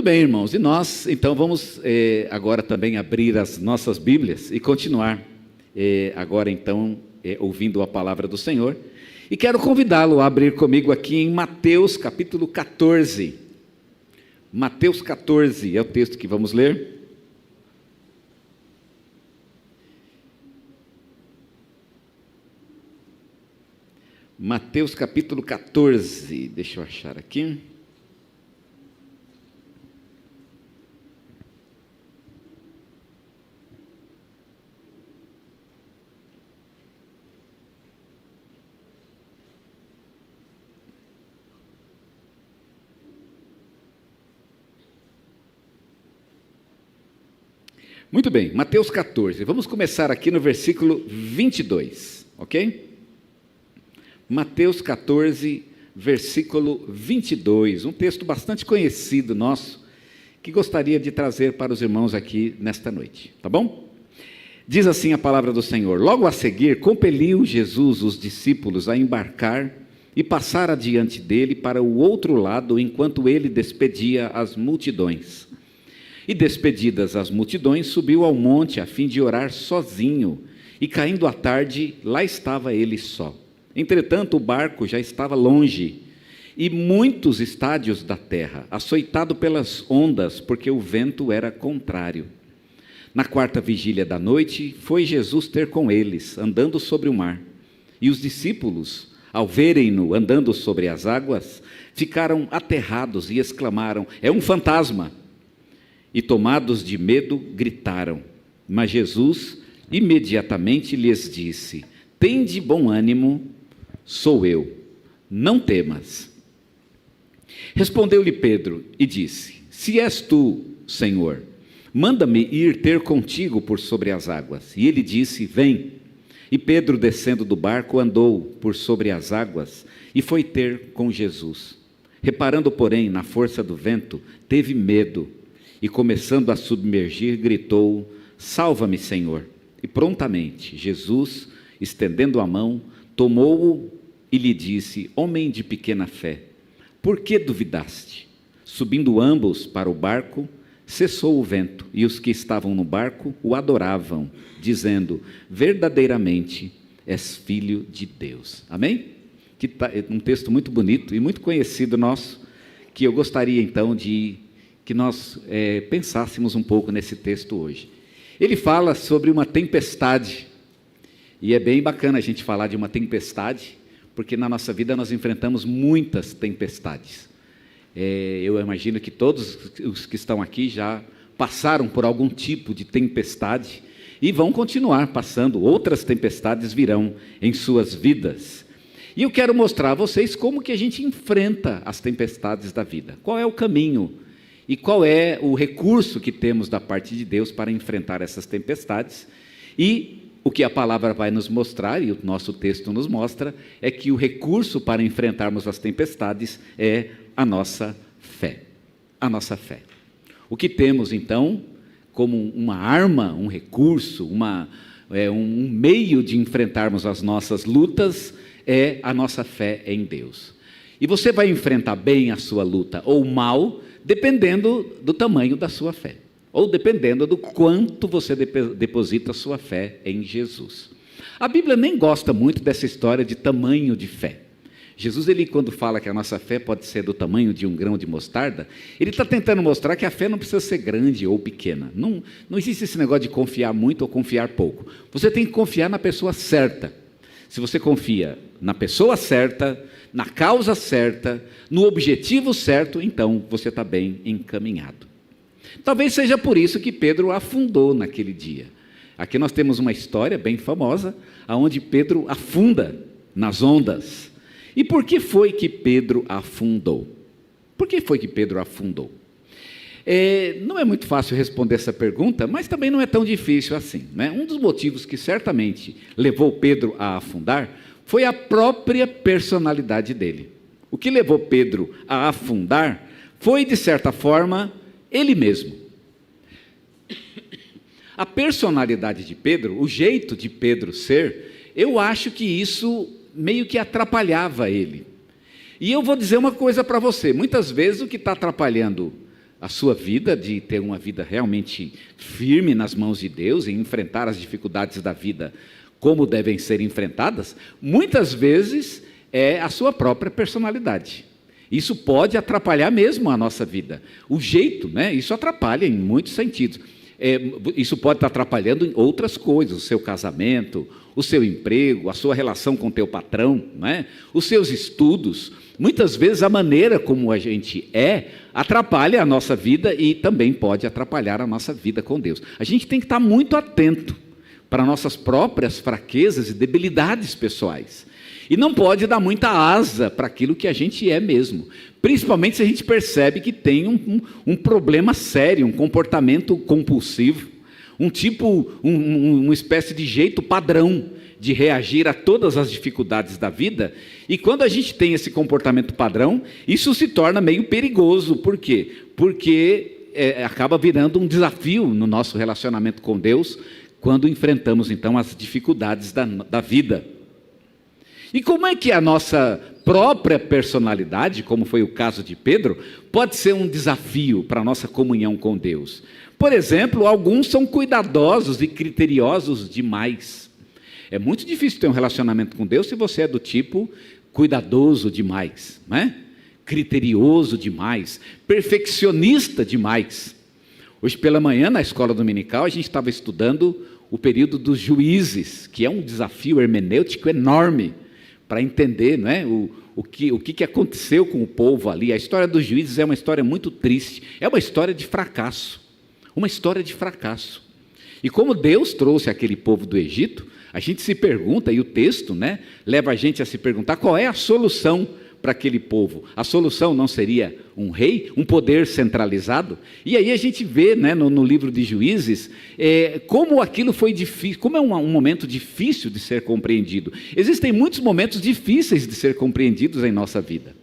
Muito bem, irmãos, e nós então vamos agora também abrir as nossas Bíblias e continuar agora então ouvindo a palavra do Senhor. E quero convidá-lo a abrir comigo aqui em Mateus capítulo 14. Mateus 14 é o texto que vamos ler. Mateus capítulo 14, deixa eu achar aqui. Muito bem, Mateus 14, vamos começar aqui no versículo 22, ok? Mateus 14, versículo 22, um texto bastante conhecido nosso, que gostaria de trazer para os irmãos aqui nesta noite, tá bom? Diz assim a palavra do Senhor: logo a seguir, compeliu Jesus os discípulos a embarcar e passar adiante dele para o outro lado, enquanto ele despedia as multidões. E despedidas as multidões, subiu ao monte a fim de orar sozinho, e caindo a tarde, lá estava ele só. Entretanto, o barco já estava longe, e muitos estádios da terra, açoitado pelas ondas, porque o vento era contrário. Na quarta vigília da noite, foi Jesus ter com eles, andando sobre o mar. E os discípulos, ao verem-no andando sobre as águas, ficaram aterrados e exclamaram: é um fantasma! E tomados de medo, gritaram. Mas Jesus imediatamente lhes disse: tende bom ânimo, sou eu, não temas. Respondeu-lhe Pedro e disse: se és tu, Senhor, manda-me ir ter contigo por sobre as águas. E ele disse: vem. E Pedro, descendo do barco, andou por sobre as águas e foi ter com Jesus. Reparando, porém, na força do vento, teve medo e, começando a submergir, gritou: salva-me, Senhor. E prontamente Jesus, estendendo a mão, tomou-o e lhe disse: homem de pequena fé, por que duvidaste? Subindo ambos para o barco, cessou o vento, e os que estavam no barco o adoravam, dizendo: verdadeiramente és filho de Deus. Amém? Um texto muito bonito e muito conhecido nosso, que eu gostaria então que nós pensássemos um pouco nesse texto hoje. Ele fala sobre uma tempestade, e é bem bacana a gente falar de uma tempestade, porque na nossa vida nós enfrentamos muitas tempestades. Eu imagino que todos os que estão aqui já passaram por algum tipo de tempestade e vão continuar passando, outras tempestades virão em suas vidas. E eu quero mostrar a vocês como que a gente enfrenta as tempestades da vida, qual é o caminho e qual é o recurso que temos da parte de Deus para enfrentar essas tempestades. E o que a palavra vai nos mostrar, e o nosso texto nos mostra, é que o recurso para enfrentarmos as tempestades é a nossa fé. A nossa fé. O que temos, então, como uma arma, um recurso, um meio de enfrentarmos as nossas lutas, é a nossa fé em Deus. E você vai enfrentar bem a sua luta ou mal, dependendo do tamanho da sua fé, ou dependendo do quanto você deposita a sua fé em Jesus. A Bíblia nem gosta muito dessa história de tamanho de fé. Jesus, quando fala que a nossa fé pode ser do tamanho de um grão de mostarda, ele está tentando mostrar que a fé não precisa ser grande ou pequena. Não existe esse negócio de confiar muito ou confiar pouco. Você tem que confiar na pessoa certa. Se você confia na pessoa certa, na causa certa, no objetivo certo, então você está bem encaminhado. Talvez seja por isso que Pedro afundou naquele dia. Aqui nós temos uma história bem famosa, onde Pedro afunda nas ondas. E por que foi que Pedro afundou? Por que foi que Pedro afundou? Não é muito fácil responder essa pergunta, mas também não é tão difícil assim, né? Um dos motivos que certamente levou Pedro a afundar foi a própria personalidade dele. O que levou Pedro a afundar foi, de certa forma, ele mesmo. A personalidade de Pedro, o jeito de Pedro ser, eu acho que isso meio que atrapalhava ele. E eu vou dizer uma coisa para você: muitas vezes o que está atrapalhando a sua vida, de ter uma vida realmente firme nas mãos de Deus e enfrentar as dificuldades da vida como devem ser enfrentadas, muitas vezes é a sua própria personalidade. Isso pode atrapalhar mesmo a nossa vida. O jeito, né? Isso atrapalha em muitos sentidos. Isso pode estar atrapalhando em outras coisas, o seu casamento, o seu emprego, a sua relação com o teu patrão, né? Os seus estudos. Muitas vezes a maneira como a gente atrapalha a nossa vida e também pode atrapalhar a nossa vida com Deus. A gente tem que estar muito atento para nossas próprias fraquezas e debilidades pessoais. E não pode dar muita asa para aquilo que a gente é mesmo. Principalmente se a gente percebe que tem um problema sério, um comportamento compulsivo, uma espécie de jeito padrão de reagir a todas as dificuldades da vida. E quando a gente tem esse comportamento padrão, isso se torna meio perigoso. Por quê? Porque acaba virando um desafio no nosso relacionamento com Deus, quando enfrentamos então as dificuldades da vida. E como é que a nossa própria personalidade, como foi o caso de Pedro, pode ser um desafio para a nossa comunhão com Deus? Por exemplo, alguns são cuidadosos e criteriosos demais. É muito difícil ter um relacionamento com Deus se você é do tipo cuidadoso demais, né? Criterioso demais, perfeccionista demais. Hoje pela manhã, na escola dominical, a gente estava estudando o período dos juízes, que é um desafio hermenêutico enorme, para entender, não é, o que aconteceu com o povo ali. A história dos juízes é uma história muito triste, é uma história de fracasso, E como Deus trouxe aquele povo do Egito, a gente se pergunta, e o texto, né, leva a gente a se perguntar qual é a solução para aquele povo. A solução não seria um rei, um poder centralizado? E aí a gente vê, né, no livro de Juízes, como aquilo foi difícil, como é um momento difícil de ser compreendido. Existem muitos momentos difíceis de ser compreendidos em nossa vida.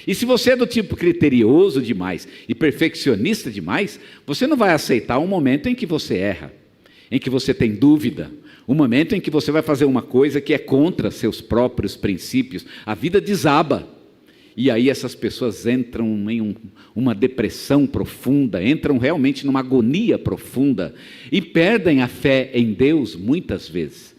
E se você é do tipo criterioso demais e perfeccionista demais, você não vai aceitar um momento em que você erra, em que você tem dúvida, um momento em que você vai fazer uma coisa que é contra seus próprios princípios. A vida desaba. E aí essas pessoas entram em uma depressão profunda, entram realmente numa agonia profunda e perdem a fé em Deus muitas vezes.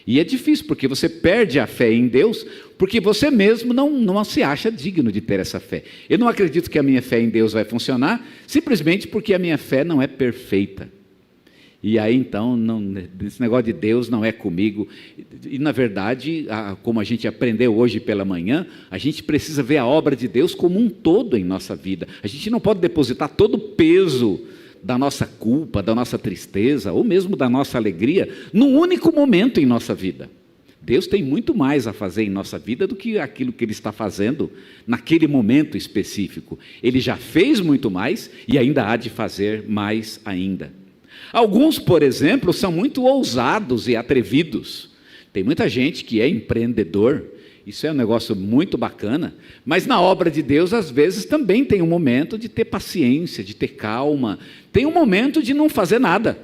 E é difícil, porque você perde a fé em Deus, porque você mesmo não se acha digno de ter essa fé. Eu não acredito que a minha fé em Deus vai funcionar, simplesmente porque a minha fé não é perfeita. E aí então, esse negócio de Deus não é comigo. E na verdade, como a gente aprendeu hoje pela manhã, a gente precisa ver a obra de Deus como um todo em nossa vida. A gente não pode depositar todo o peso da nossa culpa, da nossa tristeza, ou mesmo da nossa alegria, num único momento em nossa vida. Deus tem muito mais a fazer em nossa vida do que aquilo que Ele está fazendo naquele momento específico. Ele já fez muito mais e ainda há de fazer mais ainda. Alguns, por exemplo, são muito ousados e atrevidos. Tem muita gente que é empreendedor, isso é um negócio muito bacana, mas na obra de Deus, às vezes, também tem um momento de ter paciência, de ter calma, tem um momento de não fazer nada.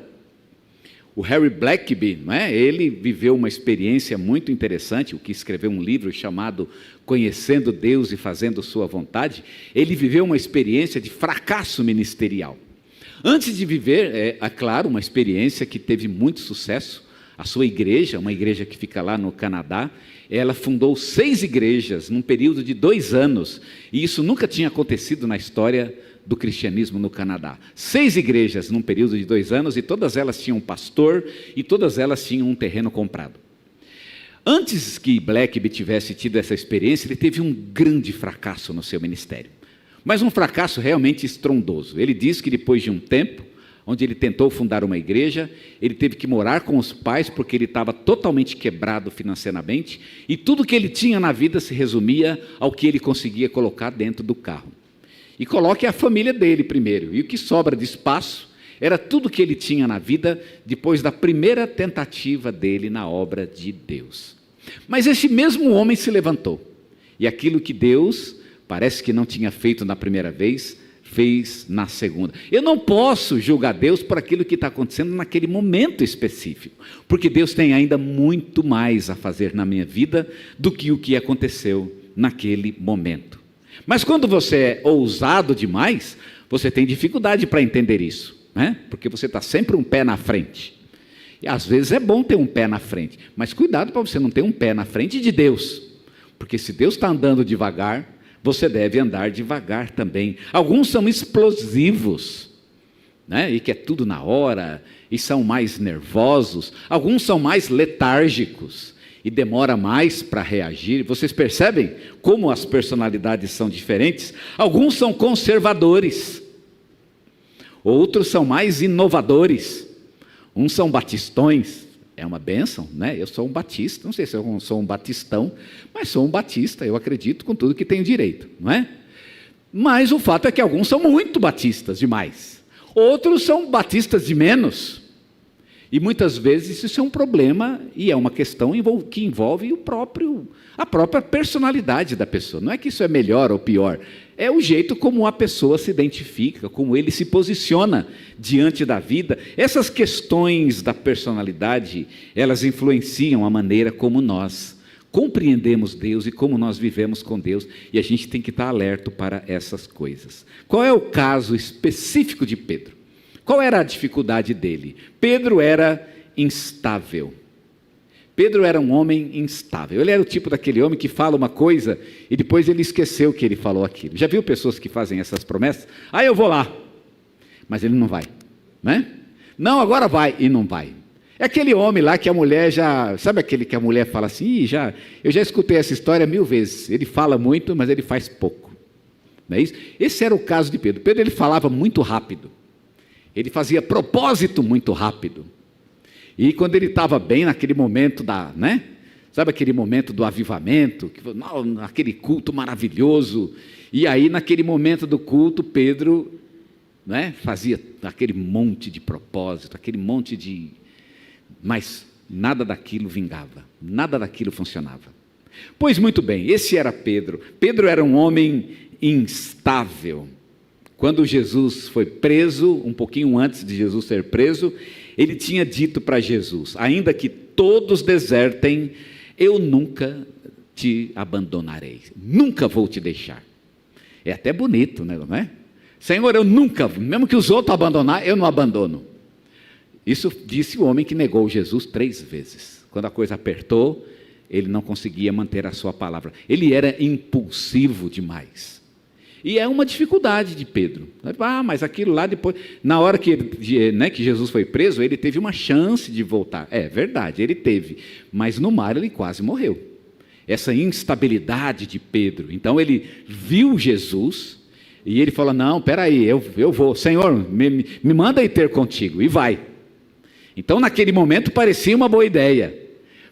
O Harry Blackaby, não é? Ele viveu uma experiência muito interessante, o que escreveu um livro chamado Conhecendo Deus e Fazendo Sua Vontade. Ele viveu uma experiência de fracasso ministerial. Antes de viver, é claro, uma experiência que teve muito sucesso, a sua igreja, uma igreja que fica lá no Canadá, ela fundou 6 igrejas num período de 2 anos, e isso nunca tinha acontecido na história do cristianismo no Canadá. 6 igrejas num período de 2 anos, e todas elas tinham um pastor, e todas elas tinham um terreno comprado. Antes que Blackaby tivesse tido essa experiência, ele teve um grande fracasso no seu ministério. Mas um fracasso realmente estrondoso. Ele diz que depois de um tempo, onde ele tentou fundar uma igreja, ele teve que morar com os pais porque ele estava totalmente quebrado financeiramente, e tudo que ele tinha na vida se resumia ao que ele conseguia colocar dentro do carro. E coloque a família dele primeiro, e o que sobra de espaço era tudo que ele tinha na vida depois da primeira tentativa dele na obra de Deus. Mas esse mesmo homem se levantou, e aquilo que Deus parece que não tinha feito na primeira vez, fez na segunda. Eu não posso julgar Deus por aquilo que está acontecendo naquele momento específico, porque Deus tem ainda muito mais a fazer na minha vida do que o que aconteceu naquele momento. Mas quando você é ousado demais, Você tem dificuldade para entender isso, né? Porque você está sempre um pé na frente. E às vezes é bom ter um pé na frente, mas cuidado para você não ter um pé na frente de Deus, porque se Deus está andando devagar, você deve andar devagar também. Alguns são explosivos, né? E quer tudo na hora, e são mais nervosos. Alguns são mais letárgicos e demora mais para reagir. Vocês percebem como as personalidades são diferentes? Alguns são conservadores, outros são mais inovadores. Uns são batistões, é uma bênção, né? Eu sou um batista, não sei se eu sou um batistão, mas sou um batista, eu acredito com tudo que tenho direito, não é? Mas o fato é que alguns são muito batistas demais, outros são batistas de menos, e muitas vezes isso é um problema, e é uma questão que envolve a própria personalidade da pessoa. Não é que isso é melhor ou pior, é o jeito como a pessoa se identifica, como ele se posiciona diante da vida. Essas questões da personalidade, elas influenciam a maneira como nós compreendemos Deus e como nós vivemos com Deus, e a gente tem que estar alerta para essas coisas. Qual é o caso específico de Pedro? Qual era a dificuldade dele? Pedro era instável. Pedro era um homem instável. Ele era o tipo daquele homem que fala uma coisa e depois ele esqueceu que ele falou aquilo. Já viu pessoas que fazem essas promessas? Eu vou lá. Mas ele não vai, né? Não, agora vai, e não vai. É aquele homem lá que a mulher já... Sabe aquele que a mulher fala assim? Eu já escutei essa história 1000 vezes. Ele fala muito, mas ele faz pouco. Não é isso? Esse era o caso de Pedro. Pedro, ele falava muito rápido. Ele fazia propósito muito rápido. E quando ele estava bem naquele momento sabe aquele momento do avivamento, aquele culto maravilhoso, e aí naquele momento do culto, Pedro, fazia aquele monte de propósito, mas nada daquilo vingava, nada daquilo funcionava. Pois muito bem, esse era Pedro. Pedro era um homem instável. Quando Jesus foi preso, um pouquinho antes de Jesus ser preso, ele tinha dito para Jesus: ainda que todos desertem, eu nunca te abandonarei, nunca vou te deixar. É até bonito, não é? Senhor, eu nunca, mesmo que os outros abandonar, eu não abandono. Isso disse o homem que negou Jesus 3 vezes. Quando a coisa apertou, ele não conseguia manter a sua palavra. Ele era impulsivo demais. E é uma dificuldade de Pedro. Mas aquilo lá depois... Na hora que Jesus foi preso, ele teve uma chance de voltar. É verdade, ele teve. Mas no mar ele quase morreu. Essa instabilidade de Pedro. Então ele viu Jesus e ele falou: não, peraí, eu vou. Senhor, me manda ir ter contigo. E vai. Então naquele momento parecia uma boa ideia.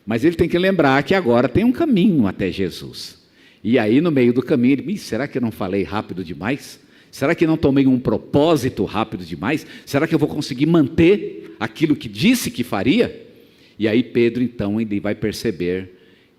Mas ele tem que lembrar que agora tem um caminho até Jesus. E aí no meio do caminho ele: será que eu não falei rápido demais? Será que não tomei um propósito rápido demais? Será que eu vou conseguir manter aquilo que disse que faria? E aí Pedro então ele vai perceber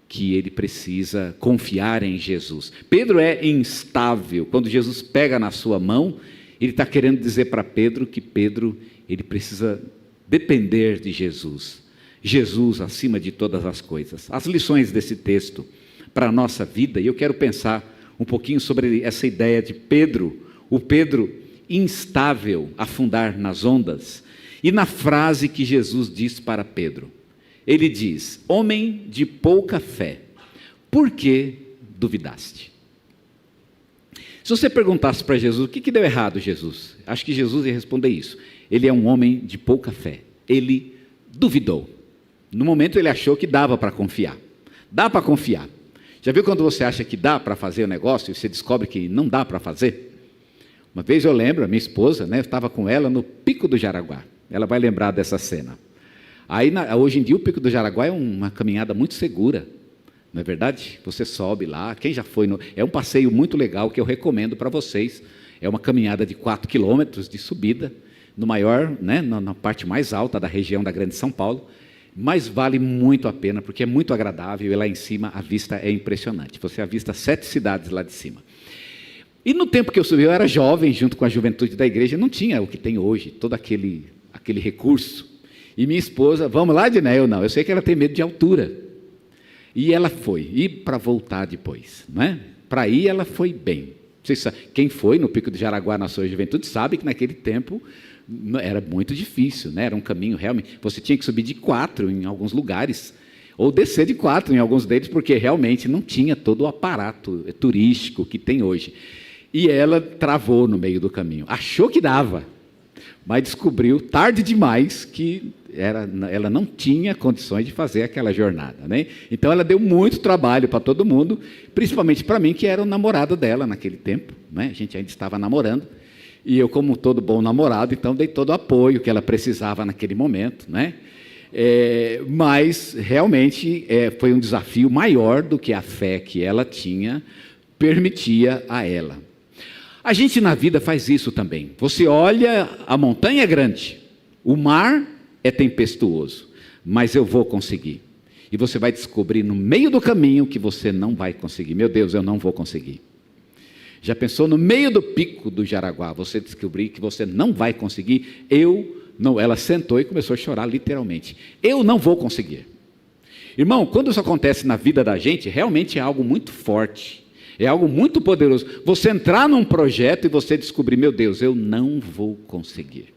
que ele precisa confiar em Jesus. Pedro é instável. Quando Jesus pega na sua mão, ele está querendo dizer para Pedro que Pedro ele precisa depender de Jesus. Jesus acima de todas as coisas. As lições desse texto para a nossa vida, e eu quero pensar um pouquinho sobre essa ideia de Pedro, o Pedro instável, afundar nas ondas, e na frase que Jesus diz para Pedro. Ele diz: homem de pouca fé, por que duvidaste? Se você perguntasse para Jesus: o que deu errado, Jesus? Acho que Jesus ia responder isso: ele é um homem de pouca fé, ele duvidou. No momento ele achou que dava para confiar. Dá para confiar. Já viu quando você acha que dá para fazer o negócio e você descobre que não dá para fazer? Uma vez eu lembro, a minha esposa, eu estava com ela no Pico do Jaraguá. Ela vai lembrar dessa cena. Aí, hoje em dia, o Pico do Jaraguá é uma caminhada muito segura. Não é verdade? Você sobe lá, quem já foi... É um passeio muito legal que eu recomendo para vocês. É uma caminhada de 4 quilômetros de subida, no maior, na parte mais alta da região da Grande São Paulo. Mas vale muito a pena, porque é muito agradável, e lá em cima a vista é impressionante. Você avista 7 cidades lá de cima. E no tempo que eu subi, eu era jovem, junto com a juventude da igreja, não tinha o que tem hoje, todo aquele recurso. E minha esposa: vamos lá, Diné? Eu não, eu sei que ela tem medo de altura. E ela foi, e para voltar depois, Para ir ela foi bem, Quem foi no Pico do Jaraguá na sua juventude sabe que naquele tempo era muito difícil, né? Era um caminho realmente, você tinha que subir de 4 em alguns lugares, ou descer de 4 em alguns deles, porque realmente não tinha todo o aparato turístico que tem hoje. E ela travou no meio do caminho, achou que dava, mas descobriu tarde demais que ela não tinha condições de fazer aquela jornada, né? Então ela deu muito trabalho para todo mundo, principalmente para mim, que era o namorado dela naquele tempo, né? A gente ainda estava namorando, e eu, como todo bom namorado, então dei todo o apoio que ela precisava naquele momento, né? Mas realmente foi um desafio maior do que a fé que ela tinha permitia a ela. A gente na vida faz isso também. Você olha, a montanha é grande, o mar é tempestuoso, mas eu vou conseguir. E você vai descobrir no meio do caminho que você não vai conseguir. Meu Deus, eu não vou conseguir. Já pensou no meio do Pico do Jaraguá, você descobrir que você não vai conseguir? Ela sentou e começou a chorar literalmente. Eu não vou conseguir. Irmão, quando isso acontece na vida da gente, realmente é algo muito forte. É algo muito poderoso. Você entrar num projeto e você descobrir, meu Deus, eu não vou conseguir.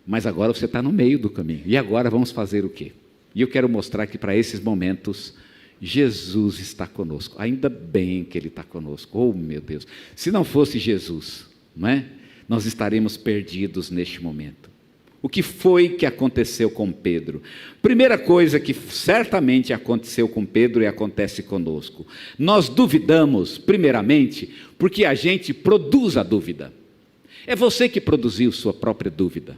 Mas agora você está no meio do caminho. E agora vamos fazer o quê? E eu quero mostrar que para esses momentos, Jesus está conosco. Ainda bem que Ele está conosco. Oh, meu Deus. Se não fosse Jesus, não é? Nós estaremos perdidos neste momento. O que foi que aconteceu com Pedro? Primeira coisa que certamente aconteceu com Pedro e acontece conosco. Nós duvidamos, primeiramente, porque a gente produz a dúvida. É você que produziu sua própria dúvida.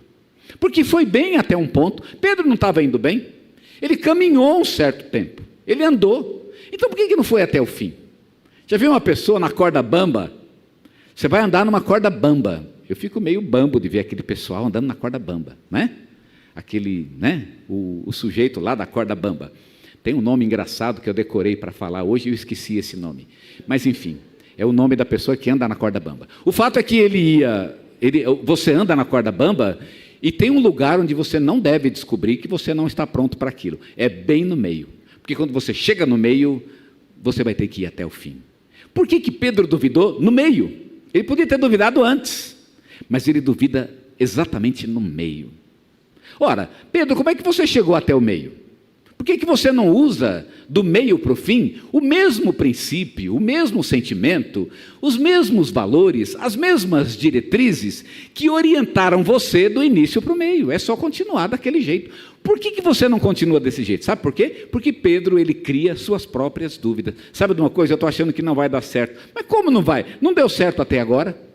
Porque foi bem até um ponto. Pedro não estava indo bem. Ele caminhou um certo tempo. Ele andou. Então por que não foi até o fim? Já viu uma pessoa na corda bamba? Você vai andar numa corda bamba. Eu fico meio bambo de ver aquele pessoal andando na corda bamba, né? Aquele, né? O sujeito lá da corda bamba. Tem um nome engraçado que eu decorei para falar hoje e eu esqueci esse nome. Mas enfim, é o nome da pessoa que anda na corda bamba. O fato é que você anda na corda bamba e tem um lugar onde você não deve descobrir que você não está pronto para aquilo. É bem no meio. Porque quando você chega no meio, você vai ter que ir até o fim. Por que Pedro duvidou? No meio. Ele podia ter duvidado antes. Mas ele duvida exatamente no meio. Ora, Pedro, como é que você chegou até o meio? Por que você não usa do meio para o fim o mesmo princípio, o mesmo sentimento, os mesmos valores, as mesmas diretrizes que orientaram você do início para o meio? É só continuar daquele jeito. Por que você não continua desse jeito? Sabe por quê? Porque Pedro, ele cria suas próprias dúvidas. Sabe de uma coisa? Eu estou achando que não vai dar certo. Mas como não vai? Não deu certo até agora?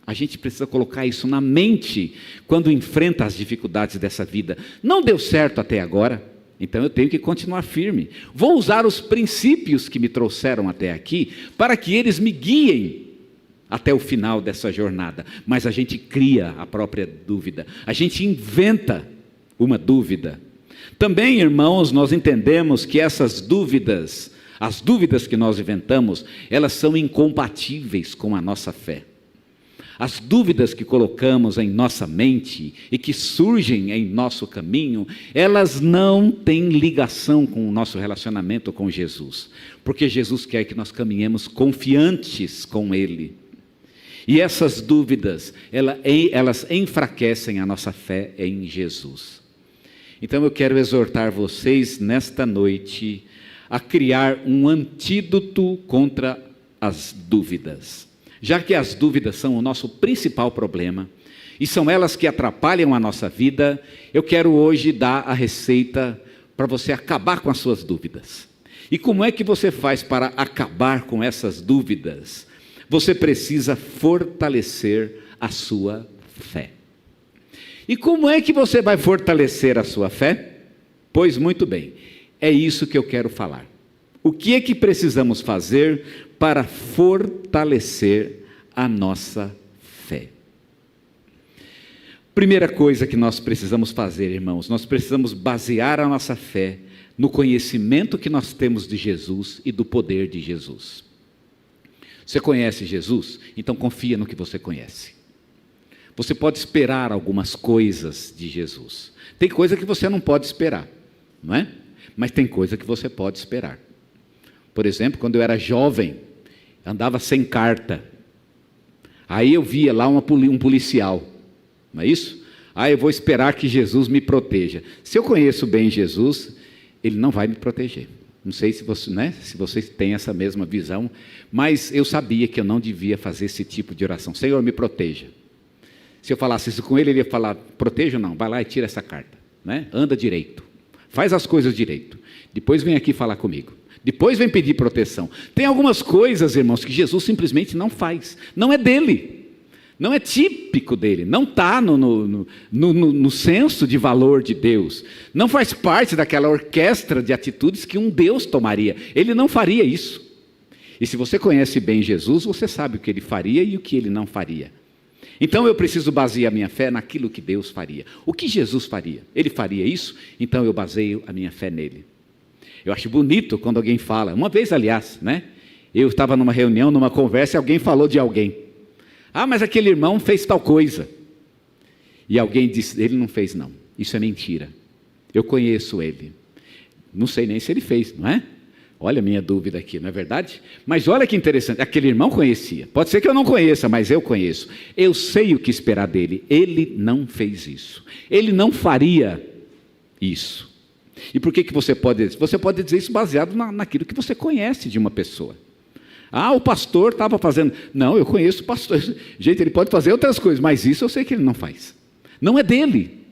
A gente precisa colocar isso na mente quando enfrenta as dificuldades dessa vida. Não deu certo até agora, então eu tenho que continuar firme. Vou usar os princípios que me trouxeram até aqui para que eles me guiem até o final dessa jornada. Mas a gente cria a própria dúvida, a gente inventa uma dúvida. Também, irmãos, nós entendemos que essas dúvidas, as dúvidas que nós inventamos, elas são incompatíveis com a nossa fé. As dúvidas que colocamos em nossa mente e que surgem em nosso caminho, elas não têm ligação com o nosso relacionamento com Jesus, porque Jesus quer que nós caminhemos confiantes com Ele. E essas dúvidas, elas enfraquecem a nossa fé em Jesus. Então eu quero exortar vocês nesta noite a criar um antídoto contra as dúvidas. Já que as dúvidas são o nosso principal problema, e são elas que atrapalham a nossa vida, eu quero hoje dar a receita para você acabar com as suas dúvidas. E como é que você faz para acabar com essas dúvidas? Você precisa fortalecer a sua fé. E como é que você vai fortalecer a sua fé? Pois muito bem, é isso que eu quero falar. O que é que precisamos fazer para fortalecer a nossa fé? Primeira coisa que nós precisamos fazer, irmãos, nós precisamos basear a nossa fé no conhecimento que nós temos de Jesus e do poder de Jesus. Você conhece Jesus? Então confia no que você conhece. Você pode esperar algumas coisas de Jesus. Tem coisa que você não pode esperar, não é? Mas tem coisa que você pode esperar. Por exemplo, quando eu era jovem, andava sem carta. Aí eu via lá um policial, não é isso? Eu vou esperar que Jesus me proteja. Se eu conheço bem Jesus, Ele não vai me proteger. Não sei se vocês têm essa mesma visão, mas eu sabia que eu não devia fazer esse tipo de oração. Senhor, me proteja. Se eu falasse isso com ele, ele ia falar, proteja ou não? Vai lá e tira essa carta, né? Anda direito, faz as coisas direito. Depois vem aqui falar comigo. Depois vem pedir proteção. Tem algumas coisas, irmãos, que Jesus simplesmente não faz. Não é dele. Não é típico dele. Não está no senso de valor de Deus. Não faz parte daquela orquestra de atitudes que um Deus tomaria. Ele não faria isso. E se você conhece bem Jesus, você sabe o que ele faria e o que ele não faria. Então eu preciso basear a minha fé naquilo que Deus faria. O que Jesus faria? Ele faria isso? Então eu baseio a minha fé nele. Eu acho bonito quando alguém fala, uma vez aliás, né? Eu estava numa reunião, numa conversa, e alguém falou de alguém. Mas aquele irmão fez tal coisa. E alguém disse, ele não fez não, isso é mentira. Eu conheço ele. Não sei nem se ele fez, não é? Olha a minha dúvida aqui, não é verdade? Mas olha que interessante, aquele irmão conhecia. Pode ser que eu não conheça, mas eu conheço. Eu sei o que esperar dele. Ele não fez isso. Ele não faria isso. E por que você pode dizer? Você pode dizer isso baseado naquilo que você conhece de uma pessoa. O pastor estava fazendo. Não, eu conheço o pastor. Gente, ele pode fazer outras coisas, mas isso eu sei que ele não faz. Não é dele.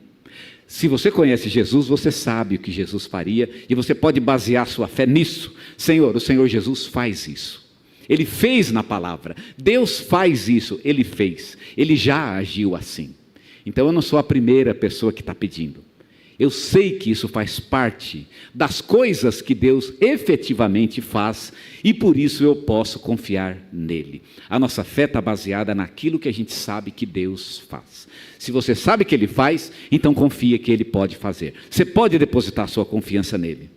Se você conhece Jesus, você sabe o que Jesus faria e você pode basear sua fé nisso. Senhor, o Senhor Jesus faz isso. Ele fez na palavra. Deus faz isso, Ele fez. Ele já agiu assim. Então eu não sou a primeira pessoa que está pedindo. Eu sei que isso faz parte das coisas que Deus efetivamente faz e por isso eu posso confiar nele. A nossa fé está baseada naquilo que a gente sabe que Deus faz. Se você sabe que Ele faz, então confia que Ele pode fazer. Você pode depositar sua confiança nele.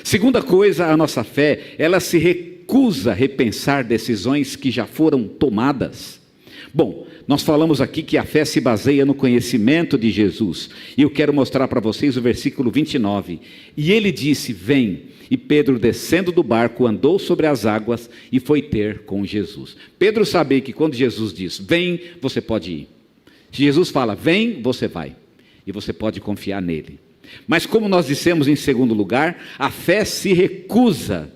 Segunda coisa, a nossa fé, ela se recusa a repensar decisões que já foram tomadas. Bom, nós falamos aqui que a fé se baseia no conhecimento de Jesus. E eu quero mostrar para vocês o versículo 29. E ele disse, vem. E Pedro, descendo do barco, andou sobre as águas e foi ter com Jesus. Pedro sabia que quando Jesus diz, vem, você pode ir. Se Jesus fala, vem, você vai. E você pode confiar nele. Mas como nós dissemos em segundo lugar, a fé se recusa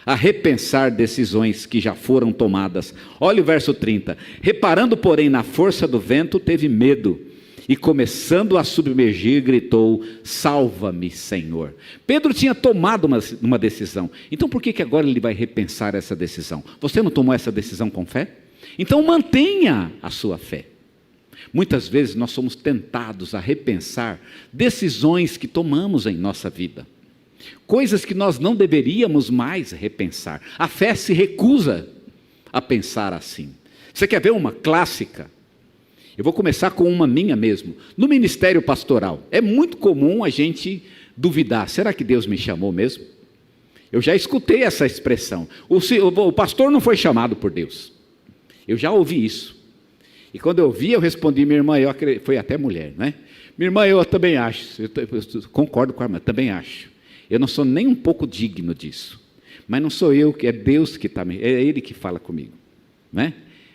a repensar decisões que já foram tomadas. Olha o verso 30. Reparando, porém, na força do vento, teve medo. E começando a submergir, gritou, salva-me, Senhor. Pedro tinha tomado uma decisão. Então por que agora ele vai repensar essa decisão? Você não tomou essa decisão com fé? Então mantenha a sua fé. Muitas vezes nós somos tentados a repensar decisões que tomamos em nossa vida. Coisas que nós não deveríamos mais repensar. A fé se recusa a pensar assim. Você quer ver uma clássica? Eu vou começar com uma minha mesmo. No ministério pastoral, é muito comum a gente duvidar. Será que Deus me chamou mesmo? Eu já escutei essa expressão. O pastor não foi chamado por Deus. Eu já ouvi isso. E quando eu ouvi, eu respondi, minha irmã, foi até mulher, né? Minha irmã, eu também acho. Eu concordo com a irmã, também acho. Eu não sou nem um pouco digno disso. Mas não sou eu, é Deus que está, é Ele que fala comigo. Né?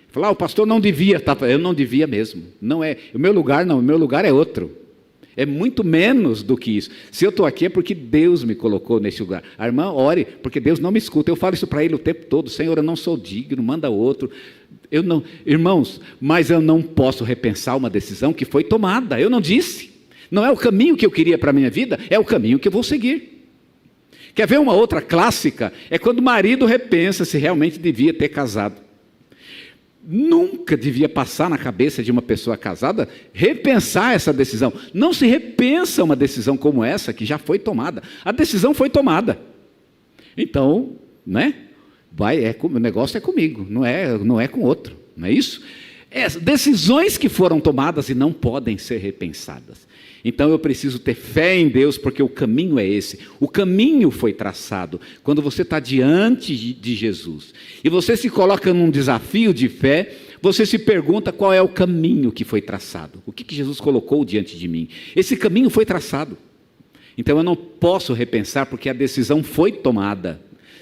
Falar, o pastor não devia, eu não devia mesmo. Não é, o meu lugar é outro. É muito menos do que isso. Se eu estou aqui é porque Deus me colocou nesse lugar. A irmã, ore, porque Deus não me escuta. Eu falo isso para Ele o tempo todo. Senhor, eu não sou digno, manda outro. Irmãos, mas eu não posso repensar uma decisão que foi tomada. Eu não disse. Não é o caminho que eu queria para a minha vida, é o caminho que eu vou seguir. Quer ver uma outra clássica? É quando o marido repensa se realmente devia ter casado. Nunca devia passar na cabeça de uma pessoa casada repensar essa decisão. Não se repensa uma decisão como essa que já foi tomada. A decisão foi tomada. Então, né? O negócio é comigo, não é com outro. Não é isso? Decisões que foram tomadas e não podem ser repensadas. Então eu preciso ter fé em Deus, porque o caminho é esse. O caminho foi traçado. Quando você está diante de Jesus e você se coloca num desafio de fé, você se pergunta qual é o caminho que foi traçado. O que Jesus colocou diante de mim? Esse caminho foi traçado. Então eu não posso repensar, porque a decisão foi tomada.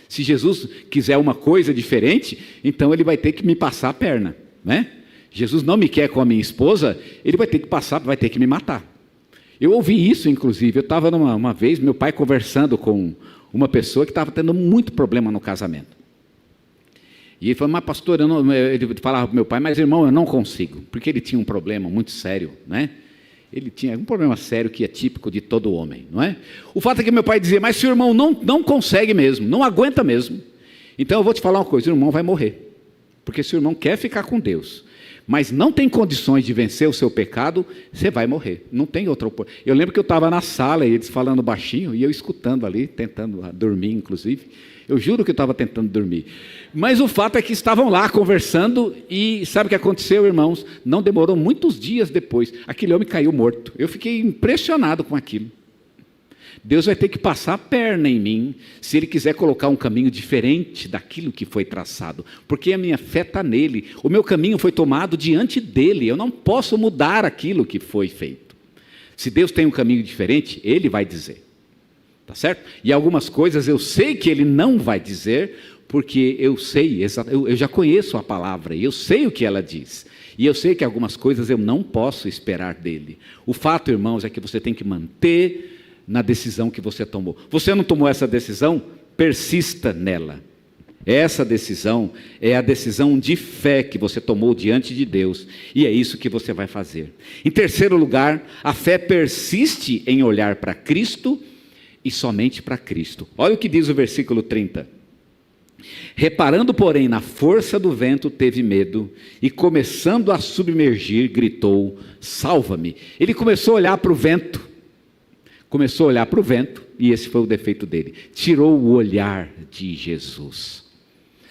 Se Jesus quiser uma coisa diferente, então ele vai ter que me passar a perna, né? Jesus não me quer com a minha esposa, ele vai ter que passar, vai ter que me matar. Eu ouvi isso, inclusive, eu estava uma vez, meu pai conversando com uma pessoa que estava tendo muito problema no casamento. E ele falou, mas pastor, ele falava para o meu pai, mas irmão, eu não consigo, porque ele tinha um problema muito sério, né? Ele tinha um problema sério que é típico de todo homem, não é? O fato é que meu pai dizia, mas se o irmão não consegue mesmo, não aguenta mesmo, então eu vou te falar uma coisa, o irmão vai morrer. Porque se o irmão quer ficar com Deus, mas não tem condições de vencer o seu pecado, você vai morrer, não tem outra oportunidade. Eu lembro que eu estava na sala, e eles falando baixinho, e eu escutando ali, tentando dormir inclusive, eu juro que eu estava tentando dormir, mas o fato é que estavam lá conversando, e sabe o que aconteceu, irmãos? Não demorou muitos dias depois, aquele homem caiu morto. Eu fiquei impressionado com aquilo. Deus vai ter que passar a perna em mim, se Ele quiser colocar um caminho diferente daquilo que foi traçado, porque a minha fé está nele, o meu caminho foi tomado diante dele, eu não posso mudar aquilo que foi feito. Se Deus tem um caminho diferente, Ele vai dizer, tá certo? E algumas coisas eu sei que Ele não vai dizer, porque eu sei, eu já conheço a palavra, eu sei o que ela diz, e eu sei que algumas coisas eu não posso esperar dele. O fato, irmãos, é que você tem que manter na decisão que você tomou. Você não tomou essa decisão? Persista nela. Essa decisão é a decisão de fé que você tomou diante de Deus, e é isso que você vai fazer. Em terceiro lugar, a fé persiste em olhar para Cristo e somente para Cristo. Olha o que diz o versículo 30. Reparando, porém, na força do vento, teve medo, e começando a submergir, gritou, salva-me. Ele começou a olhar para o vento, e esse foi o defeito dele, tirou o olhar de Jesus.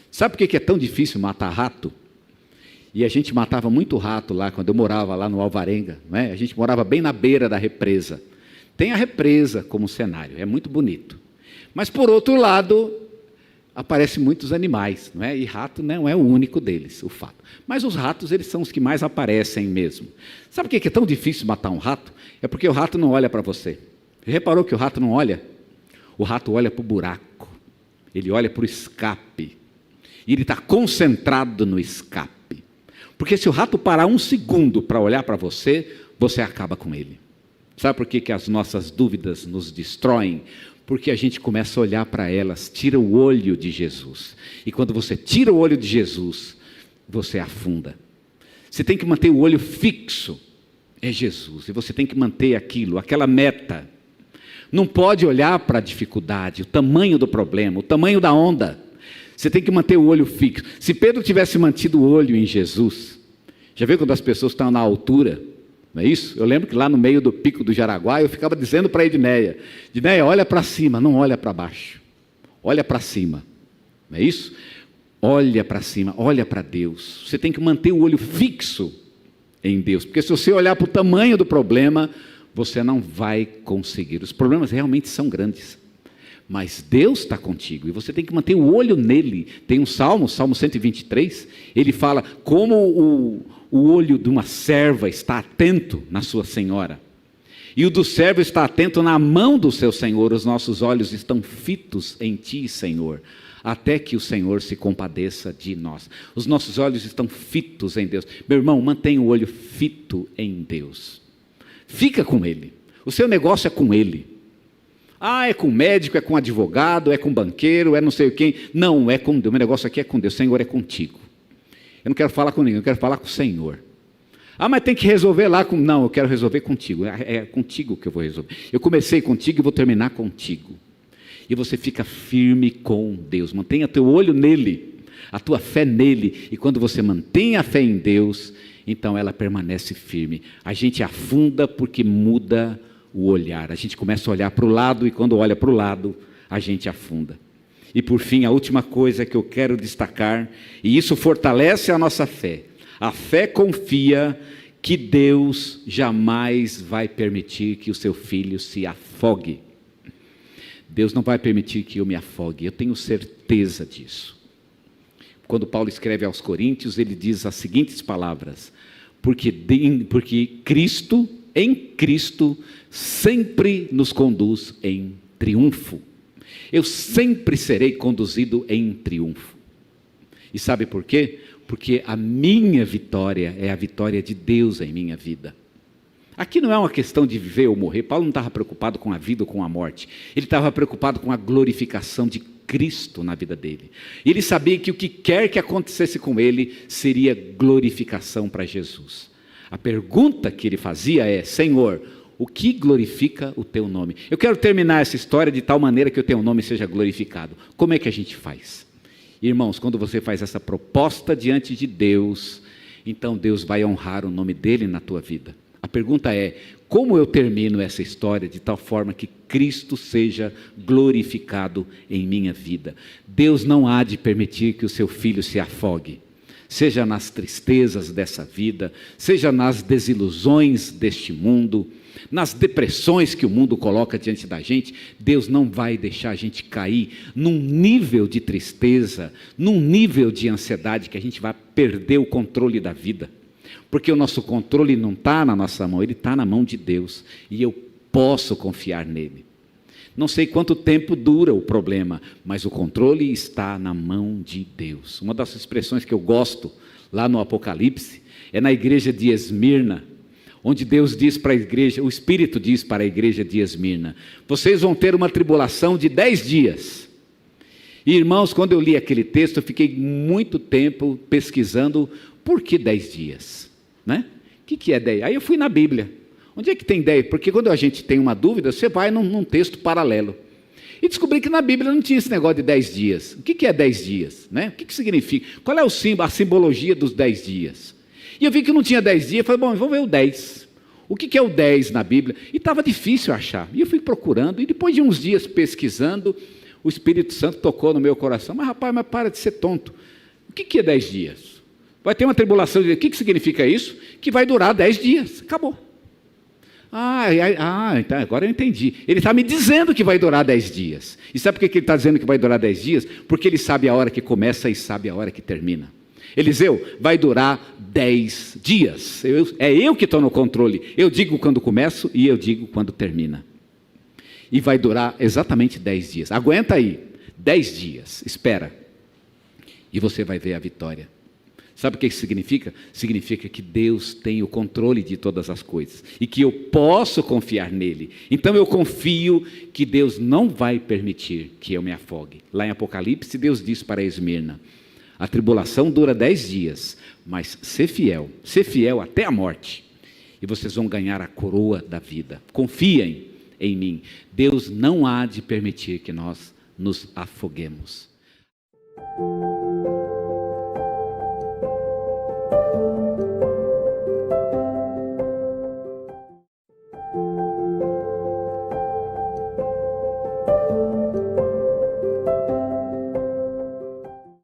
Sabe por que é tão difícil matar rato? E a gente matava muito rato lá, quando eu morava lá no Alvarenga, não é? A gente morava bem na beira da represa. Tem a represa como cenário, é muito bonito. Mas por outro lado, aparecem muitos animais, não é? E rato não é o único deles, o fato. Mas os ratos, eles são os que mais aparecem mesmo. Sabe por que é tão difícil matar um rato? É porque o rato não olha para você. Reparou que o rato não olha? O rato olha para o buraco, ele olha para o escape, e ele está concentrado no escape, porque se o rato parar um segundo para olhar para você, você acaba com ele. Sabe por que as nossas dúvidas nos destroem? Porque a gente começa a olhar para elas, tira o olho de Jesus, e quando você tira o olho de Jesus, você afunda. Você tem que manter o olho fixo, é Jesus, e você tem que manter aquilo, aquela meta. Não pode olhar para a dificuldade, o tamanho do problema, o tamanho da onda. Você tem que manter o olho fixo. Se Pedro tivesse mantido o olho em Jesus, já viu quando as pessoas estão na altura, não é isso? Eu lembro que lá no meio do Pico do Jaraguá, eu ficava dizendo para a Edneia, olha para cima, não olha para baixo, olha para cima, não é isso? Olha para cima, olha para Deus. Você tem que manter o olho fixo em Deus, porque se você olhar para o tamanho do problema, você não vai conseguir. Os problemas realmente são grandes, mas Deus está contigo, e você tem que manter o olho nele. Tem um Salmo 123, ele fala como o olho de uma serva está atento na sua senhora, e o do servo está atento na mão do seu senhor. Os nossos olhos estão fitos em ti, Senhor, até que o Senhor se compadeça de nós. Os nossos olhos estão fitos em Deus. Meu irmão, mantenha o olho fito em Deus. Fica com Ele, o seu negócio é com Ele. É com médico, é com advogado, é com banqueiro, é não sei quem. Não, é com Deus, o meu negócio aqui é com Deus, o Senhor é contigo. Eu não quero falar com ninguém, eu quero falar com o Senhor. Mas tem que resolver lá com... Não, eu quero resolver contigo, é contigo que eu vou resolver. Eu comecei contigo e vou terminar contigo. E você fica firme com Deus, mantenha teu olho nele, a tua fé nele, e quando você mantém a fé em Deus, então ela permanece firme. A gente afunda porque muda o olhar. A gente começa a olhar para o lado, e quando olha para o lado, a gente afunda. E por fim, a última coisa que eu quero destacar, e isso fortalece a nossa fé. A fé confia que Deus jamais vai permitir que o seu filho se afogue. Deus não vai permitir que eu me afogue, eu tenho certeza disso. Quando Paulo escreve aos Coríntios, ele diz as seguintes palavras: porque Cristo, em Cristo, sempre nos conduz em triunfo. Eu sempre serei conduzido em triunfo. E sabe por quê? Porque a minha vitória é a vitória de Deus em minha vida. Aqui não é uma questão de viver ou morrer. Paulo não estava preocupado com a vida ou com a morte. Ele estava preocupado com a glorificação de Cristo na vida dele. E ele sabia que o que quer que acontecesse com ele seria glorificação para Jesus. A pergunta que ele fazia é: Senhor, o que glorifica o teu nome? Eu quero terminar essa história de tal maneira que o teu nome seja glorificado. Como é que a gente faz? Irmãos, quando você faz essa proposta diante de Deus, então Deus vai honrar o nome dele na tua vida. A pergunta é: como eu termino essa história de tal forma que Cristo seja glorificado em minha vida? Deus não há de permitir que o seu filho se afogue, seja nas tristezas dessa vida, seja nas desilusões deste mundo, nas depressões que o mundo coloca diante da gente. Deus não vai deixar a gente cair num nível de tristeza, num nível de ansiedade que a gente vai perder o controle da vida. Porque o nosso controle não está na nossa mão, ele está na mão de Deus. E eu posso confiar nele. Não sei quanto tempo dura o problema, mas o controle está na mão de Deus. Uma das expressões que eu gosto lá no Apocalipse é na igreja de Esmirna, onde Deus diz para a igreja, o Espírito diz para a igreja de Esmirna: vocês vão ter uma tribulação de 10 dias. E irmãos, quando eu li aquele texto, eu fiquei muito tempo pesquisando por que 10 dias. Né? O que é 10? Aí eu fui na Bíblia. Onde é que tem 10? Porque quando a gente tem uma dúvida, você vai num texto paralelo. E descobri que na Bíblia não tinha esse negócio de 10 dias. O que é 10 dias? Né? O que significa? Qual é a simbologia dos 10 dias? E eu vi que não tinha 10 dias, eu falei: bom, vamos ver o 10. O que é o 10 na Bíblia? E estava difícil achar. E eu fui procurando, e depois de uns dias pesquisando, o Espírito Santo tocou no meu coração: mas rapaz, mas para de ser tonto. O que é 10 dias? Vai ter uma tribulação. O que significa isso? Que vai durar 10 dias. Acabou. Então agora eu entendi. Ele está me dizendo que vai durar 10 dias. E sabe por que ele está dizendo que vai durar 10 dias? Porque ele sabe a hora que começa e sabe a hora que termina. Eliseu, vai durar 10 dias. É eu que estou no controle. Eu digo quando começo e eu digo quando termina. E vai durar exatamente 10 dias. Aguenta aí. 10 dias. Espera. E você vai ver a vitória. Sabe o que isso significa? Significa que Deus tem o controle de todas as coisas e que eu posso confiar nele. Então eu confio que Deus não vai permitir que eu me afogue. Lá em Apocalipse, Deus diz para Esmirna: a tribulação dura 10 dias, mas ser fiel até a morte, e vocês vão ganhar a coroa da vida. Confiem em mim. Deus não há de permitir que nós nos afoguemos.